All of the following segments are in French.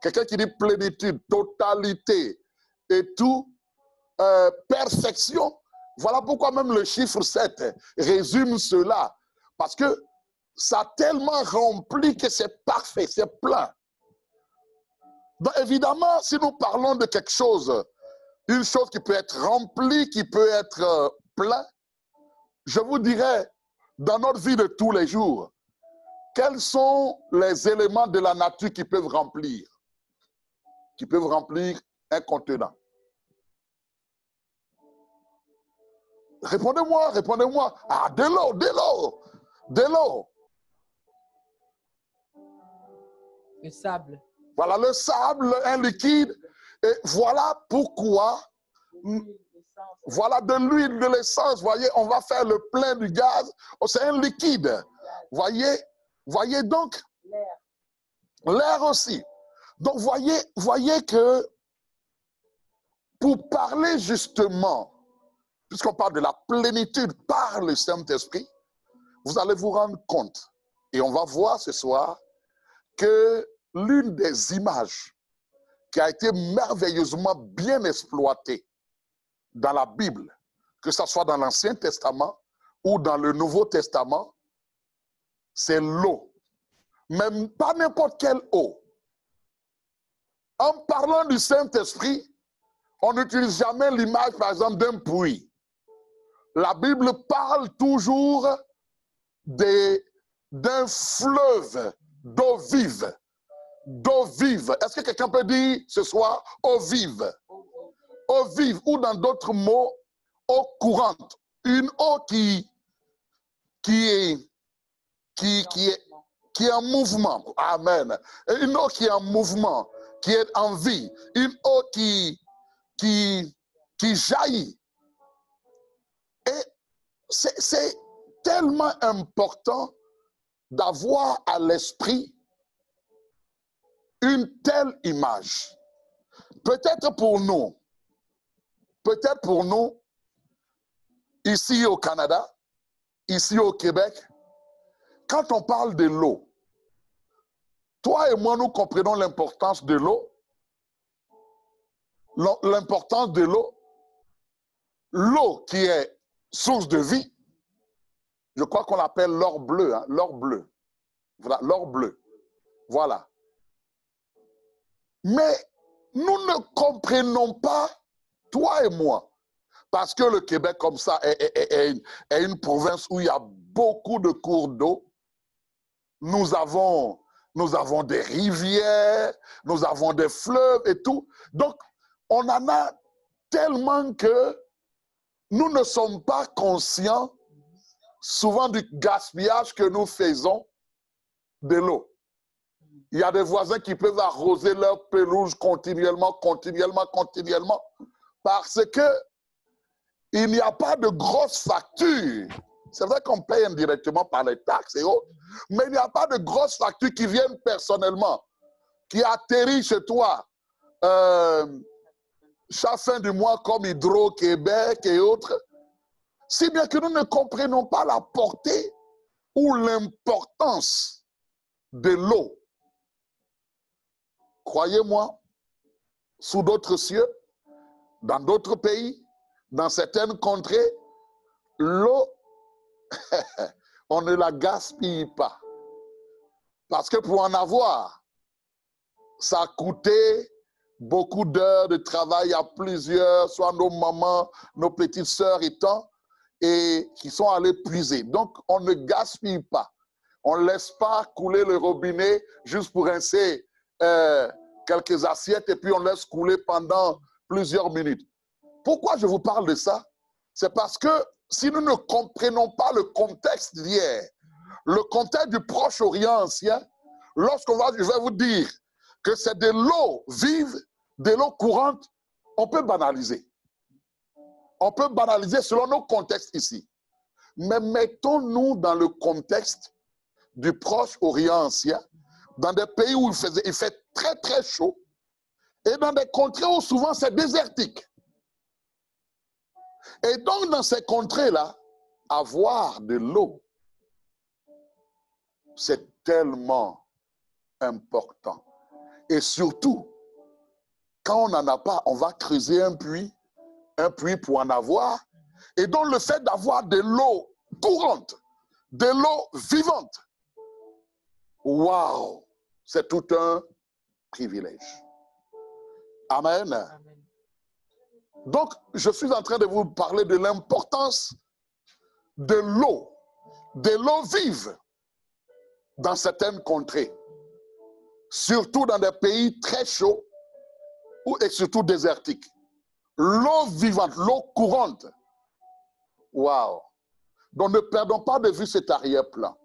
Quelqu'un qui dit plénitude, totalité et tout, perfection. Voilà pourquoi même le chiffre 7 résume cela. Parce que ça a tellement rempli que c'est parfait, c'est plein. Donc évidemment, si nous parlons de quelque chose, une chose qui peut être remplie, qui peut être plein, je vous dirais, dans notre vie de tous les jours, quels sont les éléments de la nature qui peuvent remplir un contenant? Répondez-moi, répondez-moi. Ah, de l'eau, de l'eau, de l'eau. Le sable. Voilà, le sable, un liquide. Et voilà pourquoi, voilà de l'huile, de l'essence. Voyez, on va faire le plein du gaz. Oh, c'est un liquide. Voyez donc, l'air aussi. Donc, voyez que pour parler justement, puisqu'on parle de la plénitude par le Saint-Esprit, vous allez vous rendre compte, et on va voir ce soir, que l'une des images qui a été merveilleusement bien exploitée dans la Bible, que ce soit dans l'Ancien Testament ou dans le Nouveau Testament, c'est l'eau. Même pas n'importe quelle eau. En parlant du Saint-Esprit, on n'utilise jamais l'image, par exemple, d'un puits. La Bible parle toujours d'un fleuve d'eau vive. D'eau vive. Est-ce que quelqu'un peut dire ce soir eau vive? Eau vive, ou dans d'autres mots, eau courante. Une eau qui est en mouvement. Amen. Une eau qui est en mouvement, qui est en vie. Une eau qui jaillit. Et c'est tellement important d'avoir à l'esprit une telle image. Peut-être pour nous, ici au Canada, ici au Québec, quand on parle de l'eau, toi et moi, nous comprenons l'importance de l'eau. L'importance de l'eau. L'eau qui est source de vie. Je crois qu'on l'appelle l'or bleu. Hein, l'or bleu. Voilà, l'or bleu. Voilà. Mais nous ne comprenons pas, toi et moi, parce que le Québec comme ça est une province où il y a beaucoup de cours d'eau. Nous avons des rivières, nous avons des fleuves et tout. Donc, on en a tellement que nous ne sommes pas conscients souvent du gaspillage que nous faisons de l'eau. Il y a des voisins qui peuvent arroser leur pelouse continuellement, parce que il n'y a pas de grosses factures. C'est vrai qu'on paye indirectement par les taxes et autres, mais il n'y a pas de grosses factures qui viennent personnellement, qui atterrissent chez toi chaque fin du mois comme Hydro-Québec et autres. Si bien que nous ne comprenons pas la portée ou l'importance de l'eau. Croyez-moi, sous d'autres cieux, dans d'autres pays, dans certaines contrées, l'eau, on ne la gaspille pas. Parce que pour en avoir, ça a coûté beaucoup d'heures de travail à plusieurs, soit nos mamans, nos petites sœurs et tant, et qui sont allés puiser. Donc, on ne gaspille pas. On ne laisse pas couler le robinet juste pour rincer quelques assiettes et puis on laisse couler pendant plusieurs minutes. Pourquoi je vous parle de ça? C'est parce que si nous ne comprenons pas le contexte d'hier, le contexte du Proche-Orient ancien, je vais vous dire que c'est de l'eau vive, de l'eau courante, on peut banaliser. On peut banaliser selon nos contextes ici. Mais mettons-nous dans le contexte du Proche-Orient ancien, dans des pays où il fait très très chaud, et dans des contrées où souvent c'est désertique. Et donc dans ces contrées-là, avoir de l'eau, c'est tellement important. Et surtout, quand on n'en a pas, on va creuser un puits pour en avoir. Et donc le fait d'avoir de l'eau courante, de l'eau vivante, waouh, c'est tout un privilège. Amen. Amen. Donc, je suis en train de vous parler de l'importance de l'eau vive dans certaines contrées, surtout dans des pays très chauds et surtout désertiques. L'eau vivante, l'eau courante. Waouh! Donc ne perdons pas de vue cet arrière-plan.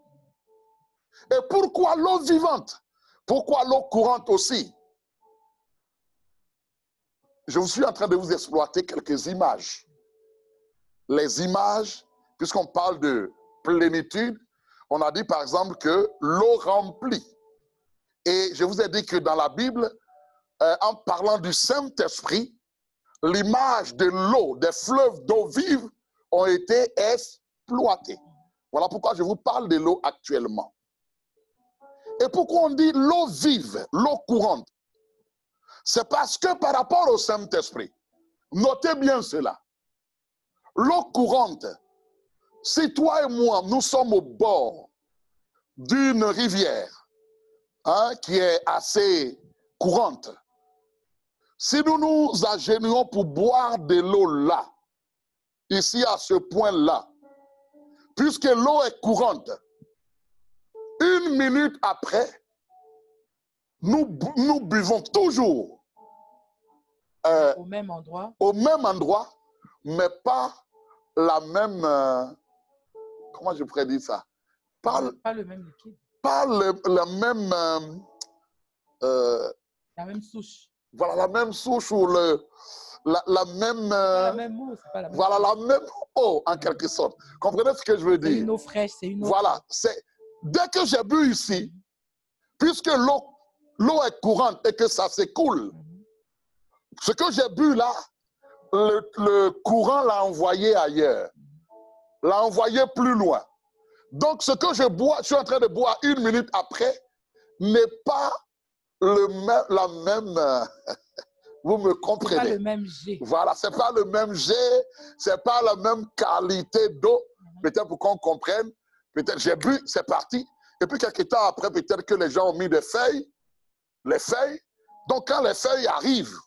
Et pourquoi l'eau vivante? Pourquoi l'eau courante aussi? Je suis en train de vous exploiter quelques images. Les images, puisqu'on parle de plénitude, on a dit par exemple que l'eau remplit. Et je vous ai dit que dans la Bible, en parlant du Saint-Esprit, l'image de l'eau, des fleuves d'eau vive ont été exploités. Voilà pourquoi je vous parle de l'eau actuellement. Et pourquoi on dit l'eau vive, l'eau courante? C'est parce que par rapport au Saint-Esprit, notez bien cela. L'eau courante, si toi et moi, nous sommes au bord d'une rivière qui est assez courante, si nous nous agenouillons pour boire de l'eau là, ici à ce point-là, puisque l'eau est courante, 1 minute après, nous buvons toujours au même endroit, mais pas la même, comment je pourrais dire ça? pas le même liquide, Pas la même, la même souche. voilà, la même souche ou la même, La même eau, c'est pas la même voilà, chose. la même eau en quelque sorte. Comprenez ce que je veux C'est dire? une eau fraîche, c'est une eau. Voilà, dès que j'ai bu ici, puisque l'eau est courante et que ça s'écoule, ce que j'ai bu là, le courant l'a envoyé ailleurs, l'a envoyé plus loin. Donc ce que je bois, je suis en train de boire 1 minute après, n'est pas la même, vous me comprenez? C'est pas le même jet. Voilà, c'est pas le même jet, c'est pas la même qualité d'eau. Peut-être pour qu'on comprenne, peut-être j'ai bu, c'est parti. Et puis quelques temps après, peut-être que les gens ont mis des feuilles, les feuilles. Donc quand les feuilles arrivent,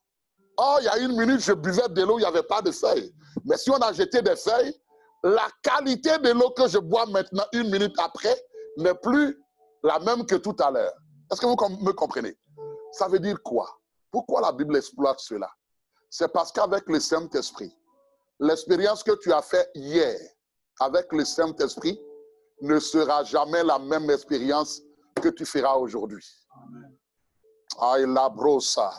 oh, il y a 1 minute, je buvais de l'eau, il n'y avait pas de feuilles. Mais si on a jeté des feuilles, la qualité de l'eau que je bois maintenant, 1 minute après, n'est plus la même que tout à l'heure. Est-ce que vous me comprenez? Ça veut dire quoi? Pourquoi la Bible exploite cela? C'est parce qu'avec le Saint-Esprit, l'expérience que tu as faite hier avec le Saint-Esprit ne sera jamais la même expérience que tu feras aujourd'hui. Aïe la brossa.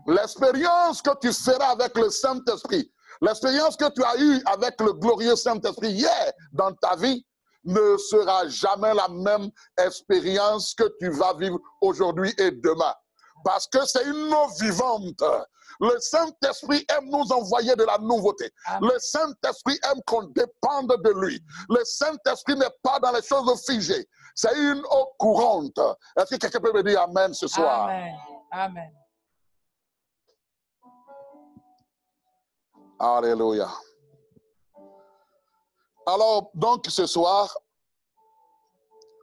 L'expérience que tu feras avec le Saint-Esprit, l'expérience que tu as eue avec le glorieux Saint-Esprit hier dans ta vie, ne sera jamais la même expérience que tu vas vivre aujourd'hui et demain. Parce que c'est une eau vivante. Le Saint-Esprit aime nous envoyer de la nouveauté. Amen. Le Saint-Esprit aime qu'on dépende de lui. Le Saint-Esprit n'est pas dans les choses figées. C'est une eau courante. Est-ce que quelqu'un peut me dire Amen ce soir? Amen. Amen. Alléluia. Alors, donc, ce soir,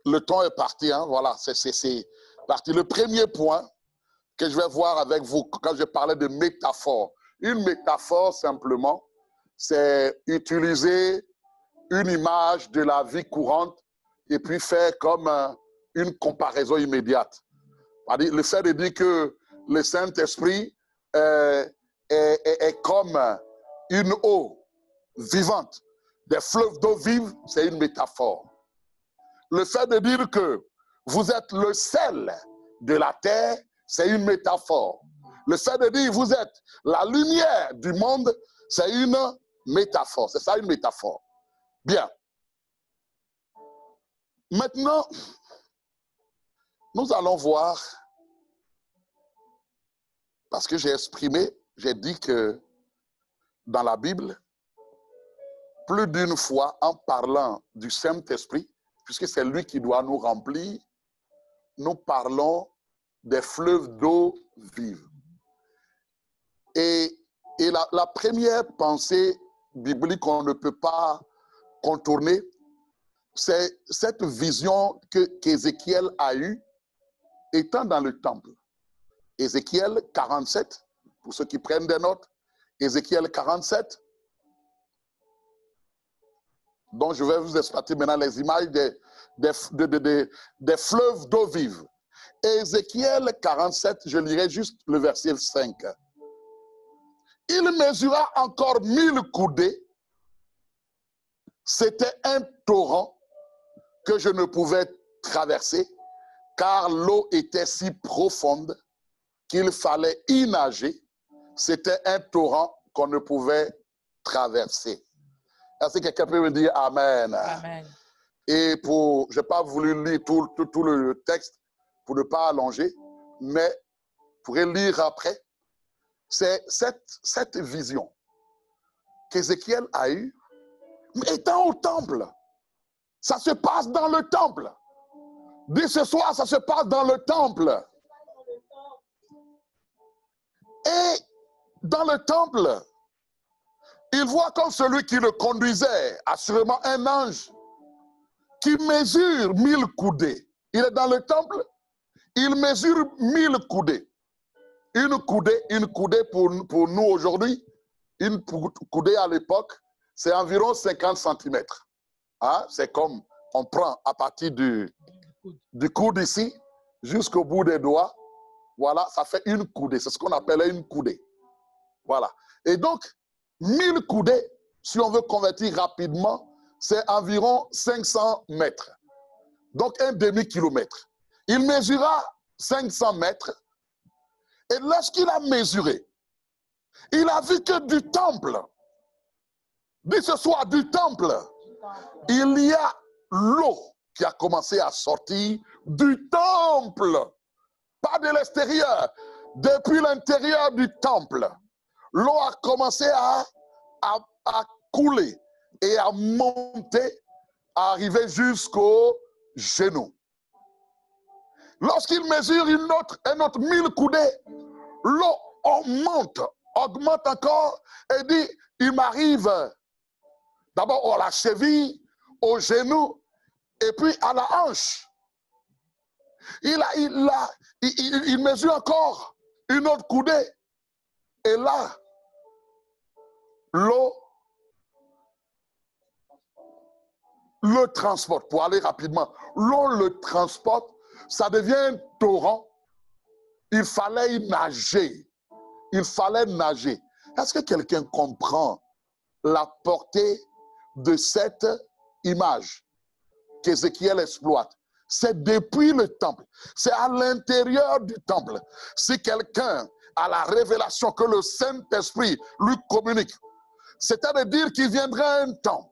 le temps est parti. Hein, voilà, c'est parti. Le premier point que je vais voir avec vous quand je parlais de métaphore. Une métaphore, simplement, c'est utiliser une image de la vie courante et puis faire comme une comparaison immédiate. Le fait de dire que le Saint-Esprit est comme une eau vivante. Des fleuves d'eau vive, c'est une métaphore. Le fait de dire que vous êtes le sel de la terre, c'est une métaphore. Le fait de dire vous êtes la lumière du monde, c'est une métaphore. C'est ça une métaphore. Bien. Maintenant, nous allons voir, parce que j'ai dit que dans la Bible, plus d'une fois, en parlant du Saint-Esprit, puisque c'est lui qui doit nous remplir, nous parlons des fleuves d'eau vive. Et la première pensée biblique qu'on ne peut pas contourner, c'est cette vision qu'Ézéchiel a eue étant dans le temple. Ézéchiel 47, pour ceux qui prennent des notes, Ézéchiel 47, dont je vais vous exploiter maintenant les images des fleuves d'eau vive. Ézéchiel 47, je lirai juste le verset 5. Il mesura encore 1000 coudées. C'était un torrent que je ne pouvais traverser, car l'eau était si profonde qu'il fallait y nager. C'était un torrent qu'on ne pouvait traverser. Est-ce que quelqu'un peut me dire Amen? Amen. Et je n'ai pas voulu lire tout le texte pour ne pas allonger, mais vous pourrez lire après. C'est cette vision qu'Ézéchiel a eue, mais étant au temple. Ça se passe dans le temple. Dis ce soir, ça se passe dans le temple. Et dans le temple, il voit comme celui qui le conduisait, assurément un ange, qui mesure 1000 coudées. Il est dans le temple, il mesure 1000 coudées. Une coudée pour nous aujourd'hui, une coudée à l'époque, c'est environ 50 cm. Hein? C'est comme on prend à partir du coude ici jusqu'au bout des doigts. Voilà, ça fait une coudée. C'est ce qu'on appelle une coudée. Voilà. Et donc, 1000 coudées, si on veut convertir rapidement, c'est environ 500 mètres. Donc, un demi-kilomètre. Il mesura 500 mètres. Et lorsqu'il a mesuré, il a vu que du temple, dis ce soir, du temple, il y a l'eau qui a commencé à sortir du temple. Pas de l'extérieur, depuis l'intérieur du temple. L'eau a commencé à couler et à monter, à arriver jusqu'au genou. Lorsqu'il mesure un autre 1000 coudées, l'eau augmente encore et dit, il m'arrive d'abord à la cheville, au genou et puis à la hanche. Il mesure encore une autre coudée. Et là, l'eau le transporte. Pour aller rapidement, l'eau le transporte. Ça devient un torrent. Il fallait y nager. Il fallait nager. Est-ce que quelqu'un comprend la portée de cette image qu'Ézéchiel exploite? C'est depuis le temple. C'est à l'intérieur du temple. Si quelqu'un a la révélation que le Saint-Esprit lui communique, c'est-à-dire qu'il viendra un temps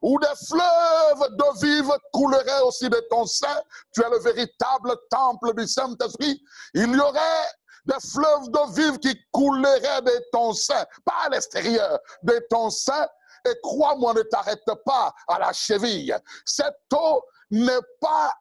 où des fleuves d'eau vive couleraient aussi de ton sein. Tu es le véritable temple du Saint-Esprit. Il y aurait des fleuves d'eau vive qui couleraient de ton sein, pas à l'extérieur, de ton sein. Et crois-moi, ne t'arrête pas à la cheville. Cette eau n'est pas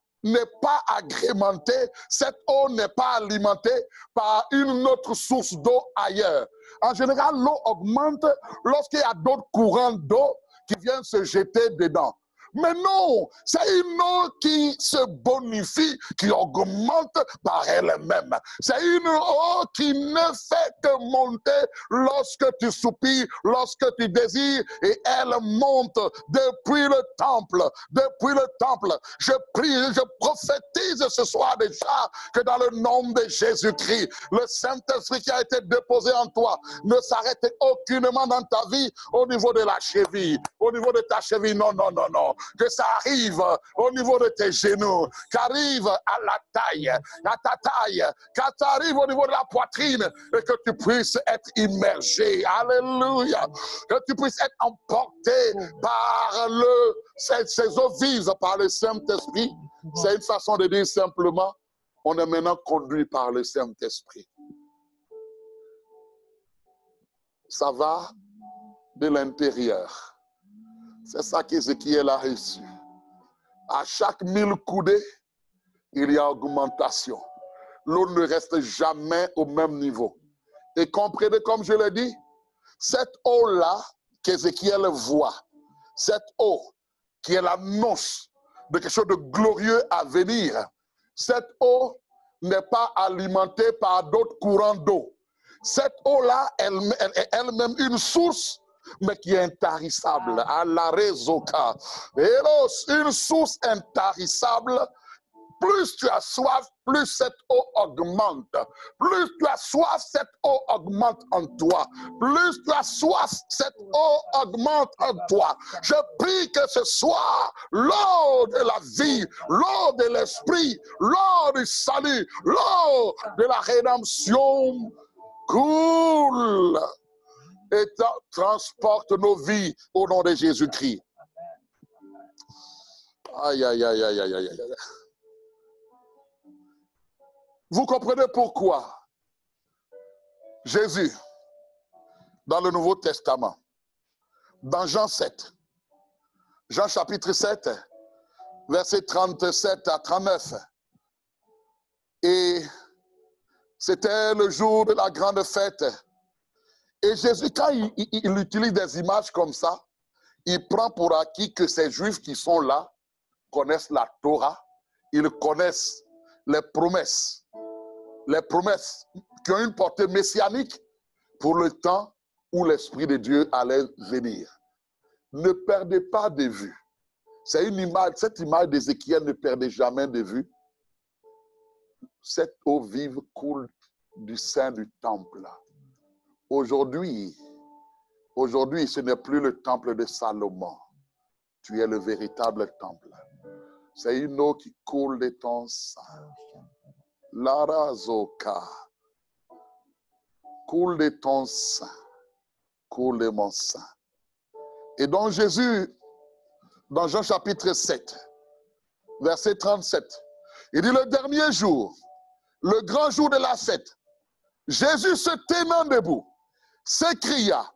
agrémentée, cette eau n'est pas alimentée par une autre source d'eau ailleurs. En général, l'eau augmente lorsqu'il y a d'autres courants d'eau qui viennent se jeter dedans. Mais non, c'est une eau qui se bonifie, qui augmente par elle-même. C'est une eau qui ne fait que monter lorsque tu soupires, lorsque tu désires, et elle monte depuis le temple. Depuis le temple, je prie, je prophétise ce soir déjà que dans le nom de Jésus-Christ, le Saint-Esprit qui a été déposé en toi ne s'arrête aucunement dans ta vie au niveau de la cheville, au niveau de ta cheville. Non, non, non, non. que ça arrive au niveau de tes genoux, qu'arrive à la taille, à ta taille, quand ça arrive au niveau de la poitrine et que tu puisses être immergé. Alléluia. Que tu puisses être emporté par ces eaux vives, par le Saint-Esprit. C'est une façon de dire simplement, on est maintenant conduit par le Saint-Esprit. Ça va de l'intérieur. C'est ça qu'Ézéchiel a reçu. À chaque 1000 coudées, il y a augmentation. L'eau ne reste jamais au même niveau. Et comprenez, comme je l'ai dit, cette eau-là qu'Ézéchiel voit, cette eau qui est l'annonce de quelque chose de glorieux à venir, cette eau n'est pas alimentée par d'autres courants d'eau. Cette eau-là est elle-même une source, mais qui est intarissable. À la rézoka. Une source intarissable. Plus tu as soif, plus cette eau augmente. Plus tu as soif, cette eau augmente en toi. Plus tu as soif, cette eau augmente en toi. Je prie que ce soit l'eau de la vie, l'eau de l'esprit, l'eau du salut, l'eau de la rédemption coule et transporte nos vies au nom de Jésus-Christ. Aïe, aïe, aïe, aïe, aïe, aïe, aïe. Vous comprenez pourquoi Jésus, dans le Nouveau Testament, dans Jean 7, Jean chapitre 7, versets 37 à 39, et c'était le jour de la grande fête. Et Jésus, quand il utilise des images comme ça, il prend pour acquis que ces Juifs qui sont là connaissent la Torah, ils connaissent les promesses qui ont une portée messianique pour le temps où l'Esprit de Dieu allait venir. Ne perdez pas de vue. C'est une image, cette image d'Ézéchiel, ne perdez jamais de vue. Cette eau vive coule du sein du temple. Aujourd'hui, ce n'est plus le temple de Salomon. Tu es le véritable temple. C'est une eau qui coule de ton sang. Larazoka. Coule de ton sang. Coule de mon sang. Et donc Jésus, dans Jean chapitre 7, verset 37, il dit le dernier jour, le grand jour de la fête, Jésus se tenant debout, s'écria,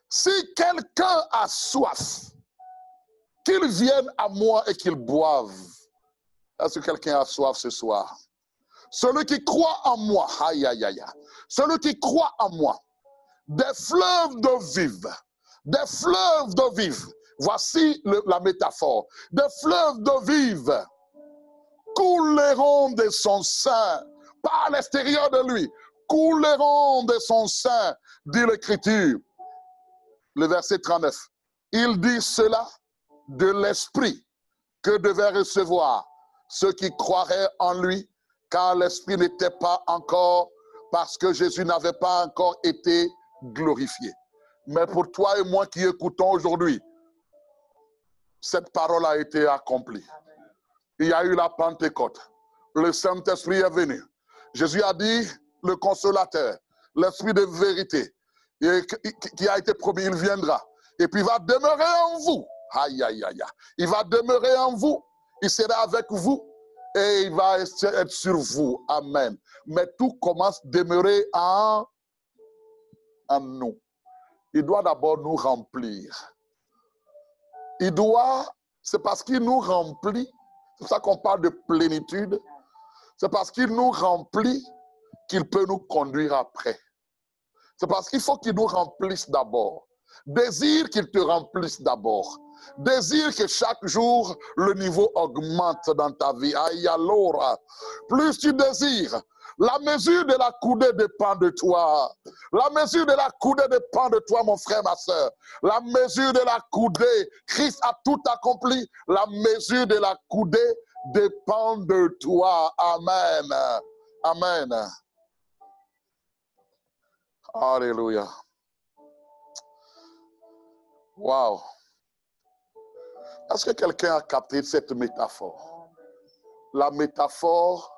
si quelqu'un a soif, qu'il vienne à moi et qu'il boive. Est-ce que quelqu'un a soif ce soir? Celui qui croit en moi, aïe, aïe, aïe, celui qui croit en moi, des fleuves d'eau vive, des fleuves d'eau vive, voici la métaphore, des fleuves d'eau vive couleront de son sein, pas à l'extérieur de lui, couleront de son sein, dit l'Écriture. Le verset 39, il dit cela de l'Esprit que devaient recevoir ceux qui croiraient en lui, car l'Esprit n'était pas encore, parce que Jésus n'avait pas encore été glorifié. Mais pour toi et moi qui écoutons aujourd'hui, cette parole a été accomplie. Il y a eu la Pentecôte. Le Saint-Esprit est venu. Jésus a dit, le consolateur, l'Esprit de vérité, qui a été promis, il viendra. Et puis il va demeurer en vous. Aïe, aïe, aïe. Il va demeurer en vous. Il sera avec vous. Et il va être sur vous. Amen. Mais tout commence à demeurer en nous. Il doit d'abord nous remplir. C'est parce qu'il nous remplit, c'est pour ça qu'on parle de plénitude, c'est parce qu'il nous remplit qu'il peut nous conduire après. C'est parce qu'il faut qu'il nous remplisse d'abord. Désire qu'il te remplisse d'abord. Désire que chaque jour, le niveau augmente dans ta vie. Aïe, alors, plus tu désires, la mesure de la coudée dépend de toi. La mesure de la coudée dépend de toi, mon frère, ma soeur. La mesure de la coudée, Christ a tout accompli. La mesure de la coudée dépend de toi. Amen. Amen. Alléluia. Wow. Est-ce que quelqu'un a capté cette métaphore? La métaphore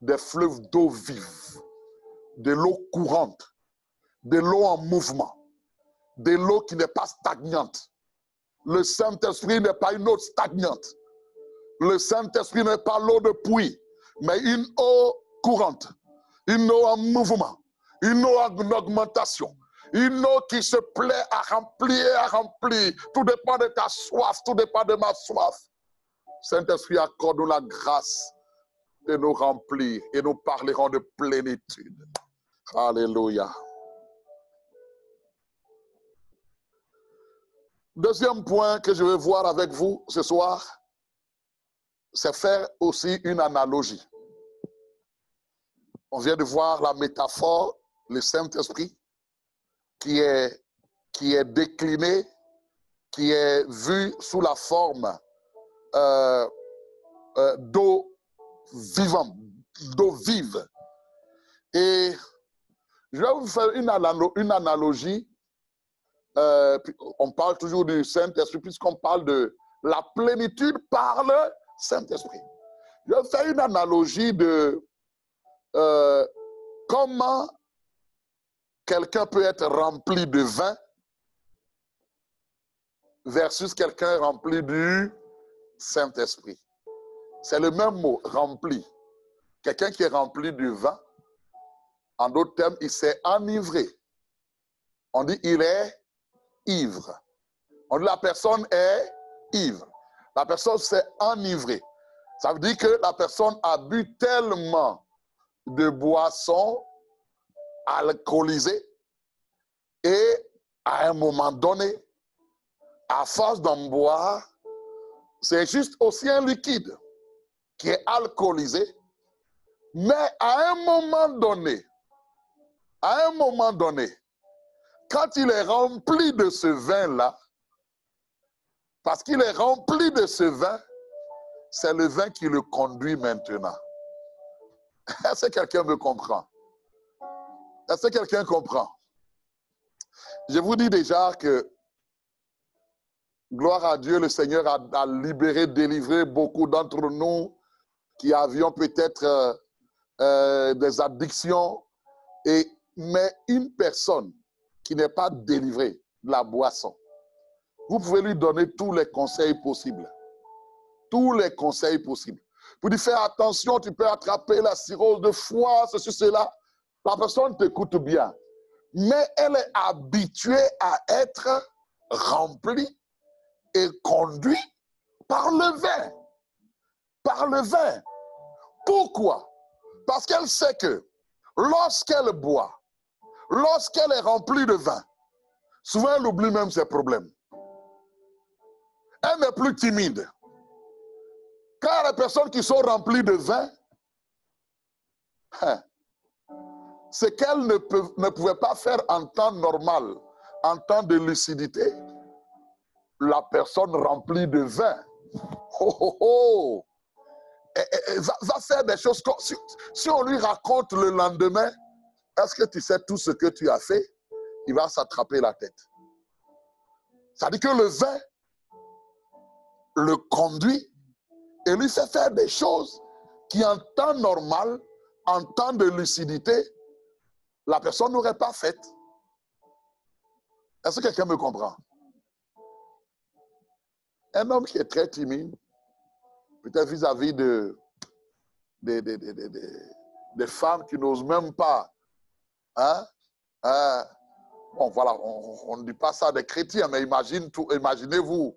des fleuves d'eau vive, de l'eau courante, de l'eau en mouvement, de l'eau qui n'est pas stagnante. Le Saint-Esprit n'est pas une eau stagnante. Le Saint-Esprit n'est pas l'eau de puits, mais une eau courante, une eau en mouvement, une eau en augmentation, une eau qui se plaît à remplir. Tout dépend de ta soif, tout dépend de ma soif. Saint-Esprit, accorde-nous la grâce de nous remplir et nous parlerons de plénitude. Alléluia. Deuxième point que je vais voir avec vous ce soir, c'est faire aussi une analogie. On vient de voir la métaphore, le Saint-Esprit, qui est décliné, qui est vu sous la forme d'eau vivante, d'eau vive. Et je vais vous faire une analogie. On parle toujours du Saint-Esprit puisqu'on parle de la plénitude par le Saint-Esprit. Je vais faire une analogie de comment quelqu'un peut être rempli de vin versus quelqu'un rempli du Saint-Esprit. C'est le même mot, rempli. Quelqu'un qui est rempli du vin, en d'autres termes, il s'est enivré. On dit il est ivre. On dit la personne est ivre. La personne s'est enivrée. Ça veut dire que la personne a bu tellement de boissons alcoolisées et à un moment donné, à force d'en boire, c'est juste aussi un liquide qui est alcoolisé, mais à un moment donné, quand il est rempli de ce vin-là, parce qu'il est rempli de ce vin, c'est le vin qui le conduit maintenant. Est-ce que quelqu'un me comprend? Est-ce que quelqu'un comprend? Je vous dis déjà que, gloire à Dieu, le Seigneur a libéré, délivré beaucoup d'entre nous qui avions peut-être des addictions. Mais une personne qui n'est pas délivrée de la boisson, vous pouvez lui donner tous les conseils possibles. Tous les conseils possibles. Pour lui faire attention, tu peux attraper la cirrhose de foie, ceci, cela. La personne t'écoute bien. Mais elle est habituée à être remplie et conduite par le vin. Par le vin. Pourquoi? Parce qu'elle sait que lorsqu'elle boit, lorsqu'elle est remplie de vin, souvent elle oublie même ses problèmes. Elle n'est plus timide. Quand il y a des personnes qui sont remplies de vin, ce qu'elles ne pouvaient pas faire en temps normal, en temps de lucidité, la personne remplie de vin, va faire des choses. Si on lui raconte le lendemain, est-ce que tu sais tout ce que tu as fait? Il va s'attraper la tête. Ça veut dire que le vin le conduit et lui fait faire des choses qui en temps normal, en temps de lucidité, la personne n'aurait pas faites. Est-ce que quelqu'un me comprend? Un homme qui est très timide, peut-être vis-à-vis des femmes qui n'osent même pas. Bon, voilà, on ne dit pas ça des chrétiens, mais imaginez-vous,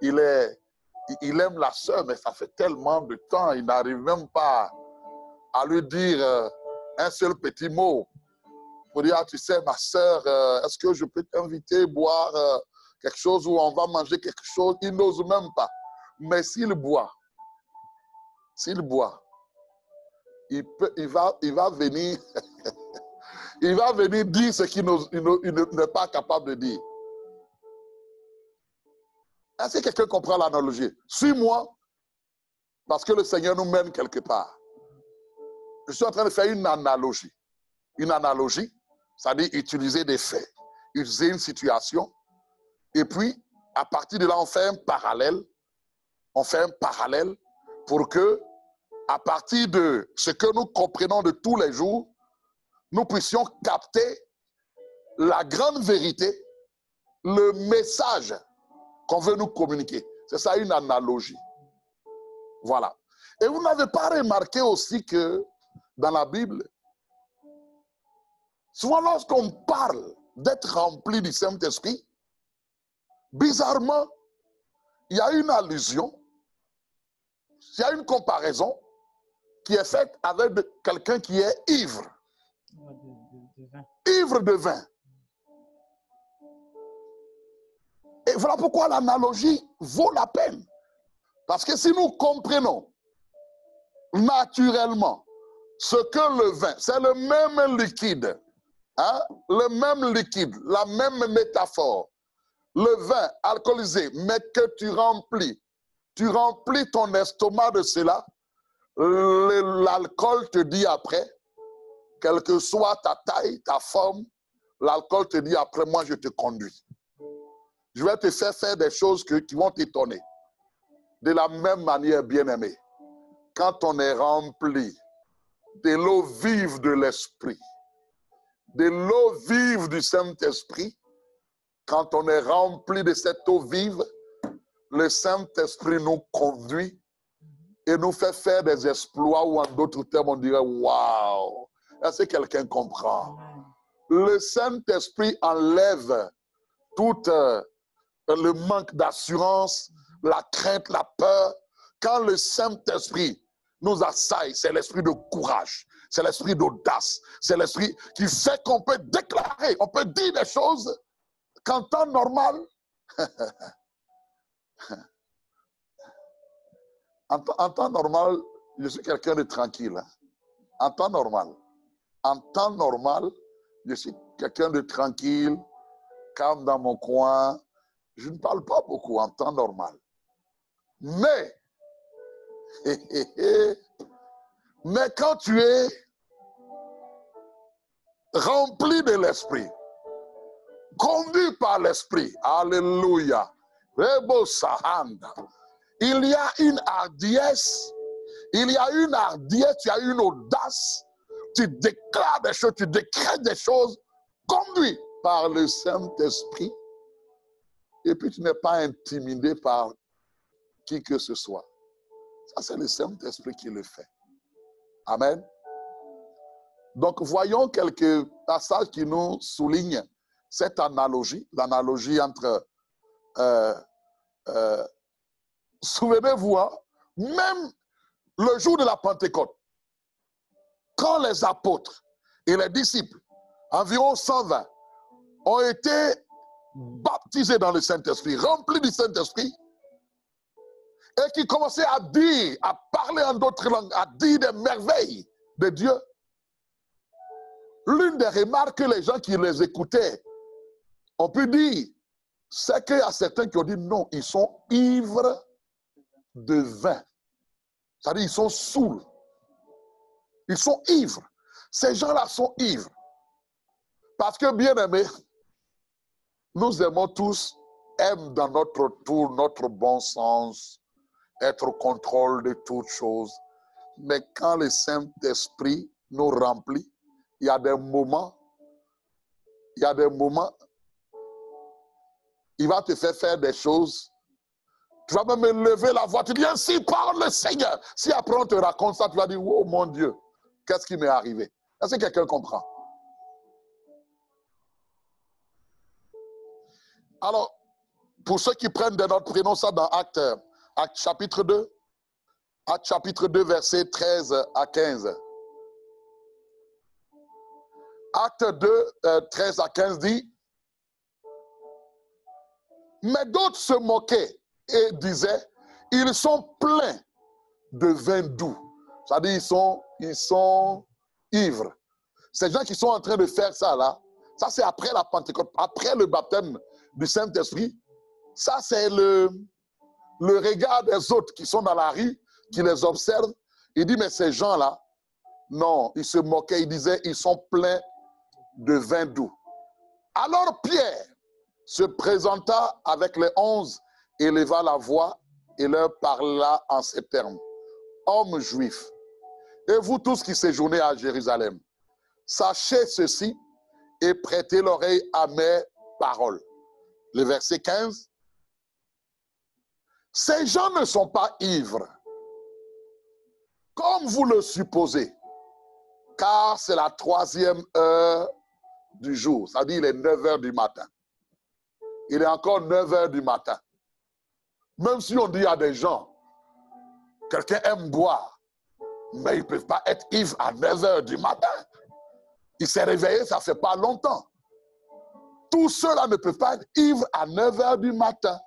il aime la sœur, mais ça fait tellement de temps, il n'arrive même pas à lui dire un seul petit mot. Pour dire, ah, tu sais, ma sœur, est-ce que je peux t'inviter à boire quelque chose ou on va manger quelque chose? Il n'ose même pas. Mais s'il boit, il va venir, il va venir dire ce qu'il n'est pas capable de dire. Est-ce que quelqu'un comprend l'analogie? Suis-moi, parce que le Seigneur nous mène quelque part. Je suis en train de faire une analogie. Une analogie, c'est-à-dire utiliser des faits, utiliser une situation, et puis, à partir de là, on fait un parallèle on fait un parallèle pour que, à partir de ce que nous comprenons de tous les jours, nous puissions capter la grande vérité, le message qu'on veut nous communiquer. C'est ça une analogie. Voilà. Et vous n'avez pas remarqué aussi que dans la Bible, souvent lorsqu'on parle d'être rempli du Saint-Esprit, bizarrement, il y a une allusion, il y a une comparaison qui est faite avec quelqu'un qui est ivre. Ivre de vin. Et voilà pourquoi l'analogie vaut la peine. Parce que si nous comprenons naturellement ce que le vin, c'est le même liquide, hein, le même liquide, la même métaphore, le vin alcoolisé, mais que tu remplis ton estomac de cela, l'alcool te dit après, quelle que soit ta taille, ta forme, l'alcool te dit après, moi je te conduis. Je vais te faire des choses qui vont t'étonner. De la même manière, bien-aimé, quand on est rempli de l'eau vive de l'Esprit, de l'eau vive du Saint-Esprit, quand on est rempli de cette eau vive, le Saint-Esprit nous conduit et nous fait faire des exploits ou en d'autres termes, on dirait « Waouh !» Est-ce que quelqu'un comprend? Le Saint-Esprit enlève tout le manque d'assurance, la crainte, la peur. Quand le Saint-Esprit nous assaille, c'est l'esprit de courage, c'est l'esprit d'audace, c'est l'esprit qui fait qu'on peut déclarer, on peut dire des choses qu'en temps normal, en temps normal, je suis quelqu'un de tranquille. En temps normal, je suis quelqu'un de tranquille, calme dans mon coin. Je ne parle pas beaucoup en temps normal. Mais quand tu es rempli de l'esprit, conduit par l'esprit, alléluia, il y a une hardiesse, tu as une audace, tu déclares des choses, tu décrètes des choses, conduit par le Saint-Esprit, et puis tu n'es pas intimidé par qui que ce soit. Ça, c'est le Saint-Esprit qui le fait. Amen. Donc, voyons quelques passages qui nous soulignent cette analogie, l'analogie entre... souvenez-vous, hein, même le jour de la Pentecôte, quand les apôtres et les disciples, environ 120, ont été baptisés dans le Saint-Esprit, remplis du Saint-Esprit, et qui commençaient à dire, à parler en d'autres langues, à dire des merveilles de Dieu, l'une des remarques que les gens qui les écoutaient ont pu dire, c'est qu'il y a certains qui ont dit non, ils sont ivres de vin. C'est-à-dire, ils sont saouls. Ils sont ivres. Ces gens-là sont ivres. Parce que, bien aimés, nous aimons tous, aiment dans notre tour, notre bon sens, être au contrôle de toutes choses. Mais quand le Saint-Esprit nous remplit, il y a des moments, il va te faire des choses. Tu vas même lever la voix, tu dis ainsi parle le Seigneur. Si après on te raconte ça, tu vas dire, oh mon Dieu, qu'est-ce qui m'est arrivé? Est-ce que quelqu'un comprend? Alors, pour ceux qui prennent des notes, prenons ça dans Actes chapitre 2. Actes chapitre 2, versets 13 à 15. Acte 2, 13 à 15 dit, mais d'autres se moquaient et disaient, ils sont pleins de vin doux. C'est-à-dire, ils sont ivres. Ces gens qui sont en train de faire ça là, ça c'est après la Pentecôte, après le baptême du Saint-Esprit. Ça c'est le regard des autres qui sont dans la rue, qui les observent. Il dit, mais ces gens-là, non, ils se moquaient, ils disaient, ils sont pleins de vin doux. Alors Pierre se présenta avec les 11, éleva la voix et leur parla en ces termes. Hommes juifs, et vous tous qui séjournez à Jérusalem, sachez ceci et prêtez l'oreille à mes paroles. Le verset 15. Ces gens ne sont pas ivres, comme vous le supposez, car c'est la 3e heure du jour, c'est-à-dire il est 9 heures du matin. Il est encore 9 heures du matin. Même si on dit à des gens, quelqu'un aime boire, mais ils ne peuvent pas être ivres à 9 heures du matin. Il s'est réveillé, ça ne fait pas longtemps. Tous ceux-là ne peuvent pas être ivres à 9 heures du matin.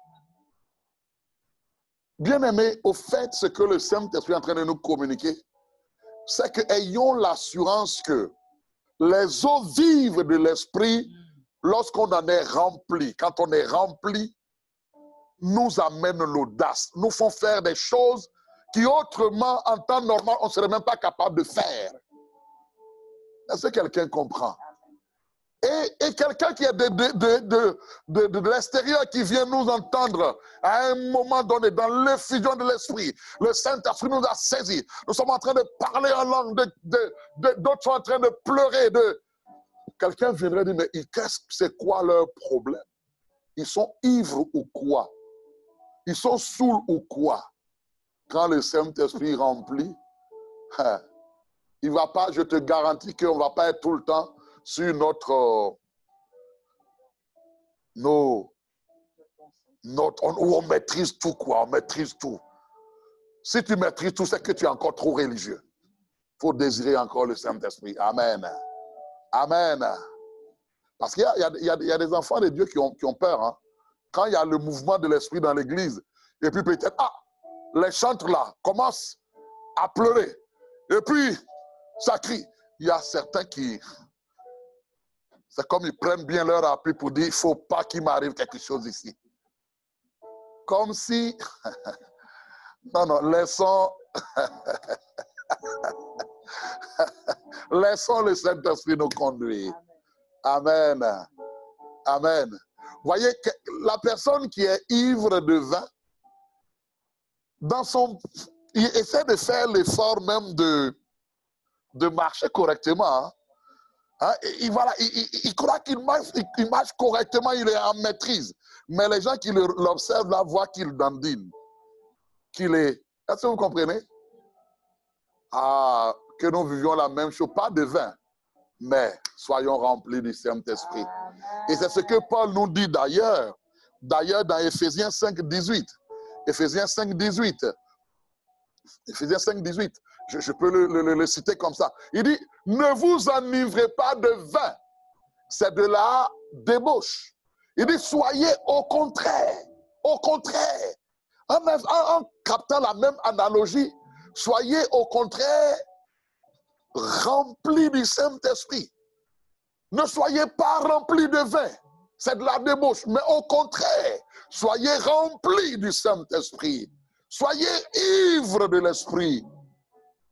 Bien-aimés, au fait, ce que le Saint-Esprit est en train de nous communiquer, c'est que ayons l'assurance que les eaux vives de l'Esprit, lorsqu'on en est rempli, quand on est rempli, nous amènent l'audace, nous font faire des choses qui autrement, en temps normal, on ne serait même pas capable de faire. Est-ce que quelqu'un comprend? Et quelqu'un qui est de l'extérieur, qui vient nous entendre à un moment donné, dans l'effusion de l'Esprit, le Saint-Esprit nous a saisis. Nous sommes en train de parler en langue, d'autres sont en train de pleurer. Quelqu'un viendrait dire, mais c'est quoi leur problème? Ils sont ivres ou quoi? Ils sont saouls ou quoi? Quand le Saint-Esprit remplit, il va pas, je te garantis qu'on ne va pas être tout le temps sur où on maîtrise tout, quoi. On maîtrise tout. Si tu maîtrises tout, c'est que tu es encore trop religieux. Il faut désirer encore le Saint-Esprit. Amen. Amen. Parce qu'il y a des enfants de Dieu qui ont peur. Hein. Quand il y a le mouvement de l'Esprit dans l'église, et puis peut-être, les chantres là commencent à pleurer. Et puis, ça crie. Il y a certains qui... C'est comme ils prennent bien leur appui pour dire, il ne faut pas qu'il m'arrive quelque chose ici. Comme si... Non, laissons... laissons le Saint-Esprit nous conduire. Amen. Amen. Voyez, que la personne qui est ivre de vin, il essaie de faire l'effort même de marcher correctement. Hein. Hein, il croit qu'il marche correctement, il est en maîtrise. Mais les gens qui l'observent là voient qu'il dandine. Est-ce que vous comprenez? Que nous vivions la même chose, pas de vin, mais soyons remplis du Saint-Esprit. Et c'est ce que Paul nous dit d'ailleurs dans Éphésiens 5, 18. Éphésiens 5, 18. Éphésiens 5, 18. Je peux le citer comme ça. Il dit, ne vous enivrez pas de vin. C'est de la débauche. Il dit, soyez au contraire. Au contraire. En captant la même analogie, soyez au contraire remplis du Saint-Esprit. Ne soyez pas remplis de vin. C'est de la débauche. Mais au contraire, soyez remplis du Saint-Esprit. Soyez ivres de l'Esprit.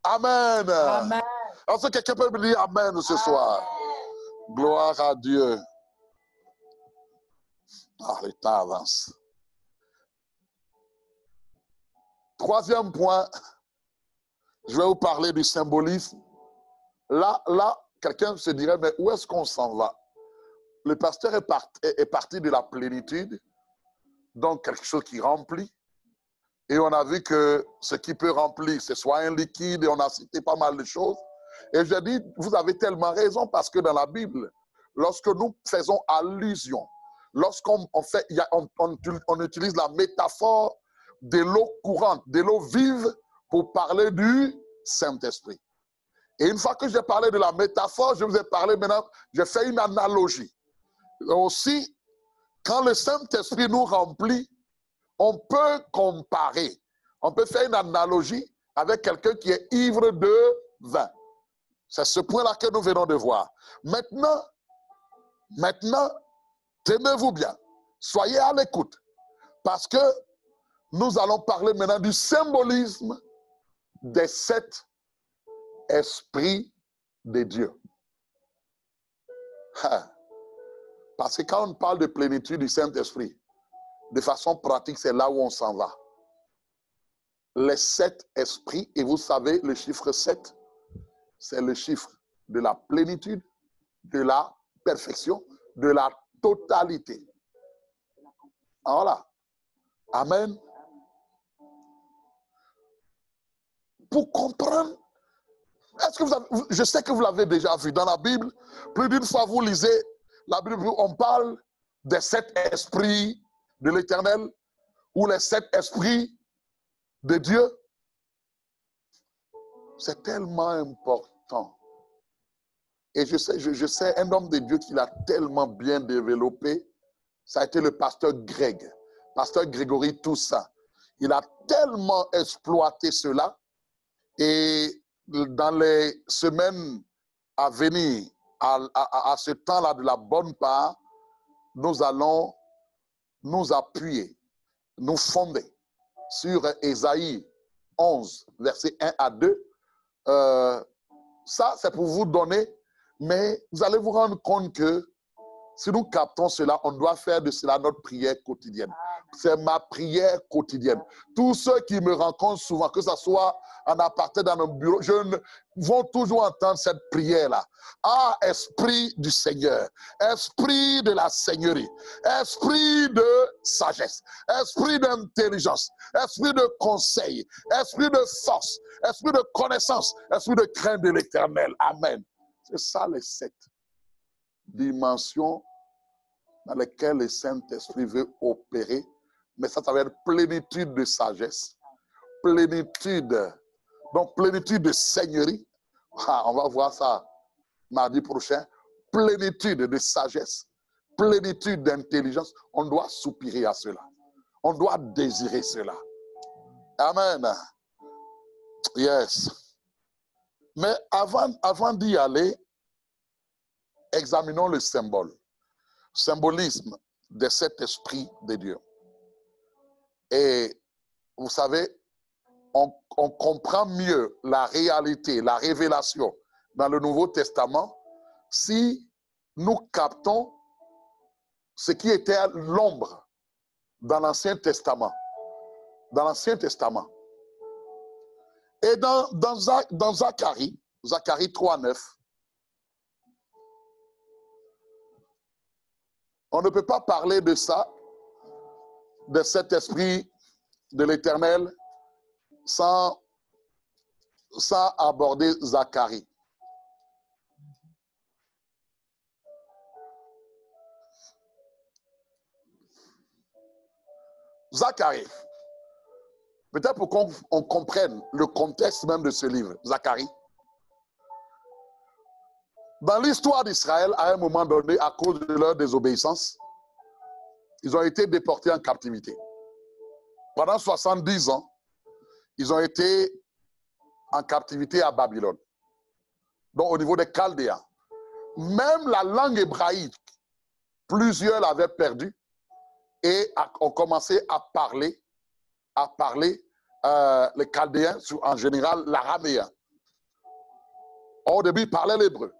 Amen. Amen. Est-ce que quelqu'un peut me dire Amen ce soir? Gloire à Dieu. Le temps avance. Troisième point, je vais vous parler du symbolisme. Là, quelqu'un se dirait, mais où est-ce qu'on s'en va? Le pasteur est parti de la plénitude, donc quelque chose qui remplit. Et on a vu que ce qui peut remplir, c'est soit un liquide, et on a cité pas mal de choses. Et je dis, vous avez tellement raison, parce que dans la Bible, lorsque nous faisons allusion, lorsqu'on utilise la métaphore de l'eau courante, de l'eau vive, pour parler du Saint-Esprit. Et une fois que j'ai parlé de la métaphore, je vous ai parlé maintenant, j'ai fait une analogie. Aussi, quand le Saint-Esprit nous remplit, on peut comparer, on peut faire une analogie avec quelqu'un qui est ivre de vin. C'est ce point-là que nous venons de voir. Maintenant, tenez-vous bien, soyez à l'écoute, parce que nous allons parler maintenant du symbolisme des 7 esprits de Dieu. Parce que quand on parle de plénitude du Saint-Esprit, de façon pratique, c'est là où on s'en va. les 7 esprits. Et vous savez, le chiffre 7, c'est le chiffre de la plénitude, de la perfection, de la totalité. Voilà. Amen. Pour comprendre, est-ce que vous avez, je sais que vous l'avez déjà vu dans la Bible, plus d'une fois vous lisez la Bible, on parle des 7 esprits de l'Éternel ou les 7 esprits de Dieu. C'est tellement important. Et je sais, un homme de Dieu qui l'a tellement bien développé, ça a été le pasteur Greg, pasteur Grégory Toussaint. Il a tellement exploité cela. Et dans les semaines à venir, à ce temps-là de la bonne part, nous allons nous appuyer, nous fonder sur Ésaïe 11, versets 1 à 2. Ça, c'est pour vous donner, mais vous allez vous rendre compte que si nous captons cela, on doit faire de cela notre prière quotidienne. C'est ma prière quotidienne. Tous ceux qui me rencontrent souvent, que ce soit en aparté dans nos bureaux, vont toujours entendre cette prière-là. Ah, Esprit du Seigneur, Esprit de la Seigneurie, Esprit de sagesse, Esprit d'intelligence, Esprit de conseil, Esprit de force, Esprit de connaissance, Esprit de crainte de l'Éternel. Amen. C'est ça les 7 dimensions dans lesquelles le Saint-Esprit veut opérer. Mais ça veut dire plénitude de sagesse, plénitude, donc plénitude de seigneurie. Ah, on va voir ça mardi prochain. Plénitude de sagesse, plénitude d'intelligence. On doit soupirer à cela. On doit désirer cela. Amen. Yes. Mais avant d'y aller, examinons le symbole. Symbolisme de cet esprit de Dieu. Et vous savez, on comprend mieux la réalité, la révélation dans le Nouveau Testament si nous captons ce qui était l'ombre dans l'Ancien Testament. Dans l'Ancien Testament. Et dans Zacharie 3:9, on ne peut pas parler de ça, de cet esprit de l'Éternel, sans aborder Zacharie. Zacharie. Peut-être pour qu'on comprenne le contexte même de ce livre, Zacharie. Dans l'histoire d'Israël, à un moment donné, à cause de leur désobéissance, ils ont été déportés en captivité. Pendant 70 ans, ils ont été en captivité à Babylone, donc au niveau des Chaldéens. Même la langue hébraïque, plusieurs l'avaient perdue et ont commencé à parler les Chaldéens, en général l'araméen. Au début, ils parlaient l'hébreu.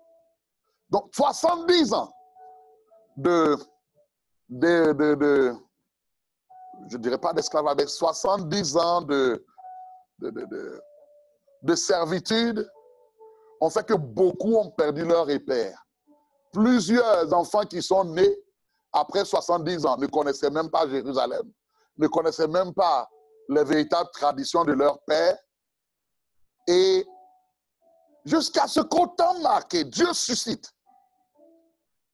Donc 70 ans je ne dirais pas d'esclavage, mais 70 ans de servitude ont fait que beaucoup ont perdu leur repère. Plusieurs enfants qui sont nés après 70 ans ne connaissaient même pas Jérusalem, ne connaissaient même pas les véritables traditions de leur père. Et jusqu'à ce qu'au temps marqué, Dieu suscite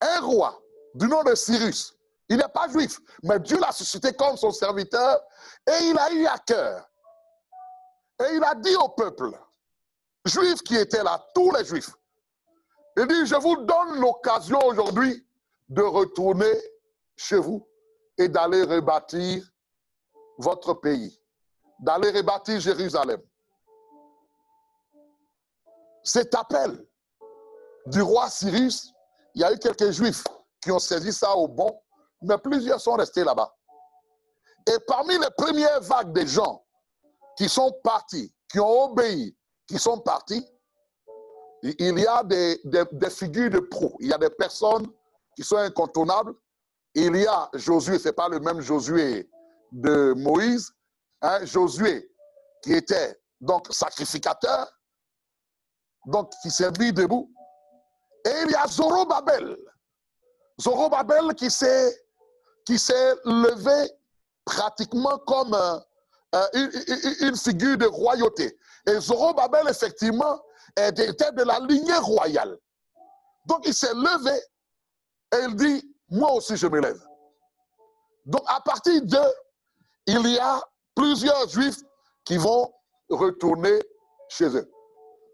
un roi du nom de Cyrus. Il n'est pas juif, mais Dieu l'a suscité comme son serviteur et il a eu à cœur. Et il a dit au peuple juif qui était là, tous les juifs, il dit, je vous donne l'occasion aujourd'hui de retourner chez vous et d'aller rebâtir votre pays, d'aller rebâtir Jérusalem. Cet appel du roi Cyrus, il y a eu quelques juifs qui ont saisi ça au bon, mais plusieurs sont restés là-bas. Et parmi les premières vagues de gens qui sont partis, qui ont obéi, qui sont partis, il y a des figures de proue. Il y a des personnes qui sont incontournables. Il y a Josué, ce n'est pas le même Josué de Moïse. Josué, qui était donc sacrificateur, donc qui s'est mis debout. Et il y a Zorobabel. Zorobabel qui s'est levé pratiquement comme une figure de royauté. Et Zorobabel, effectivement, était de la lignée royale. Donc il s'est levé et il dit, moi aussi je me lève. Donc à partir de, il y a plusieurs juifs qui vont retourner chez eux.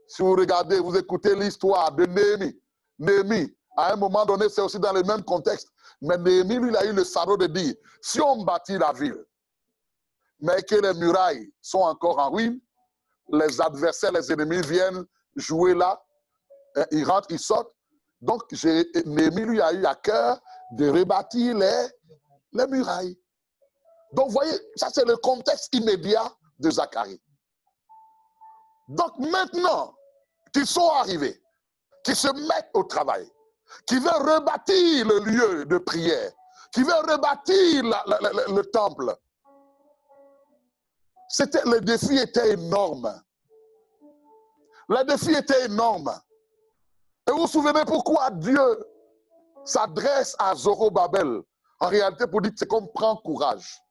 Si vous regardez, vous écoutez l'histoire de Néhémie. Néhémie, à un moment donné, c'est aussi dans le même contexte. Mais Néhémie, lui, il a eu le fardeau de dire, si on bâtit la ville, mais que les murailles sont encore en ruine, les adversaires, les ennemis viennent jouer là, ils rentrent, ils sortent. Donc, Néhémie, lui, a eu à cœur de rebâtir les murailles. Donc, vous voyez, ça c'est le contexte immédiat de Zacharie. Donc, maintenant qu'ils sont arrivés, qu'ils se mettent au travail, qu'ils veulent rebâtir le lieu de prière, qu'ils veulent rebâtir le temple, le défi était énorme. Le défi était énorme. Et vous vous souvenez pourquoi Dieu s'adresse à Zorobabel, en réalité pour dire, c'est comme prends courage.